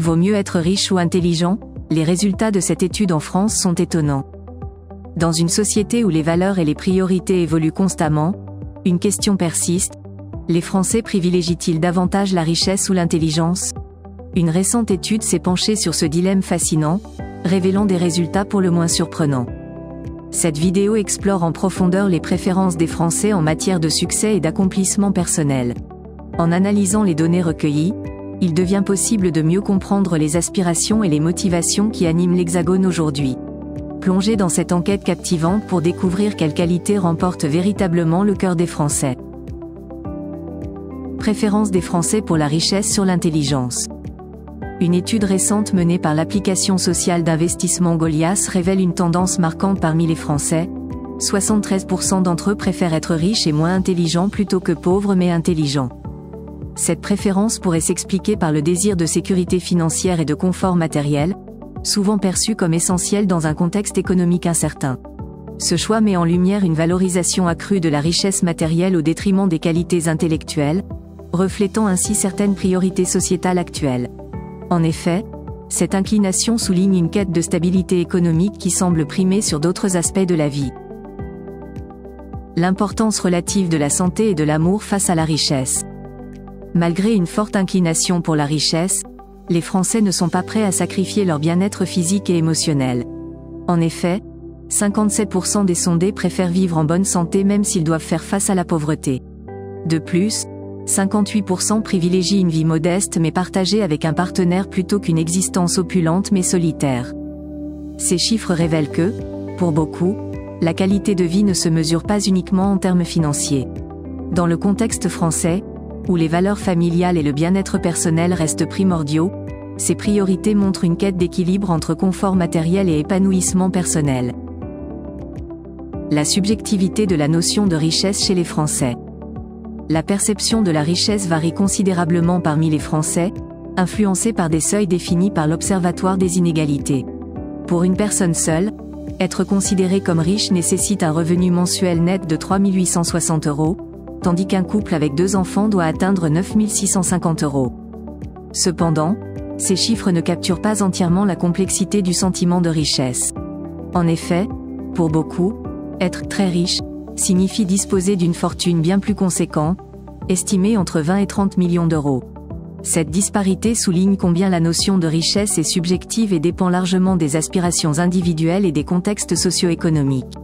Vaut mieux être riche ou intelligent? Les résultats de cette étude en France sont étonnants. Dans une société où les valeurs et les priorités évoluent constamment, une question persiste: les Français privilégient-ils davantage la richesse ou l'intelligence? Une récente étude s'est penchée sur ce dilemme fascinant, révélant des résultats pour le moins surprenants. Cette vidéo explore en profondeur les préférences des Français en matière de succès et d'accomplissement personnel. En analysant les données recueillies, il devient possible de mieux comprendre les aspirations et les motivations qui animent l'Hexagone aujourd'hui. Plongez dans cette enquête captivante pour découvrir quelles qualités remportent véritablement le cœur des Français. Préférence des Français pour la richesse sur l'intelligence. Une étude récente menée par l'application sociale d'investissement Goliath révèle une tendance marquante parmi les Français. 73% d'entre eux préfèrent être riches et moins intelligents plutôt que pauvres mais intelligents. Cette préférence pourrait s'expliquer par le désir de sécurité financière et de confort matériel, souvent perçu comme essentiel dans un contexte économique incertain. Ce choix met en lumière une valorisation accrue de la richesse matérielle au détriment des qualités intellectuelles, reflétant ainsi certaines priorités sociétales actuelles. En effet, cette inclination souligne une quête de stabilité économique qui semble primer sur d'autres aspects de la vie. L'importance relative de la santé et de l'amour face à la richesse. Malgré une forte inclination pour la richesse, les Français ne sont pas prêts à sacrifier leur bien-être physique et émotionnel. En effet, 57% des sondés préfèrent vivre en bonne santé même s'ils doivent faire face à la pauvreté. De plus, 58% privilégient une vie modeste mais partagée avec un partenaire plutôt qu'une existence opulente mais solitaire. Ces chiffres révèlent que, pour beaucoup, la qualité de vie ne se mesure pas uniquement en termes financiers. Dans le contexte français, où les valeurs familiales et le bien-être personnel restent primordiaux, ces priorités montrent une quête d'équilibre entre confort matériel et épanouissement personnel. La subjectivité de la notion de richesse chez les Français. La perception de la richesse varie considérablement parmi les Français, influencée par des seuils définis par l'Observatoire des inégalités. Pour une personne seule, être considéré comme riche nécessite un revenu mensuel net de 3 860 €, tandis qu'un couple avec 2 enfants doit atteindre 9 650 €. Cependant, ces chiffres ne capturent pas entièrement la complexité du sentiment de richesse. En effet, pour beaucoup, être très riche signifie disposer d'une fortune bien plus conséquente, estimée entre 20 et 30 millions d'euros. Cette disparité souligne combien la notion de richesse est subjective et dépend largement des aspirations individuelles et des contextes socio-économiques.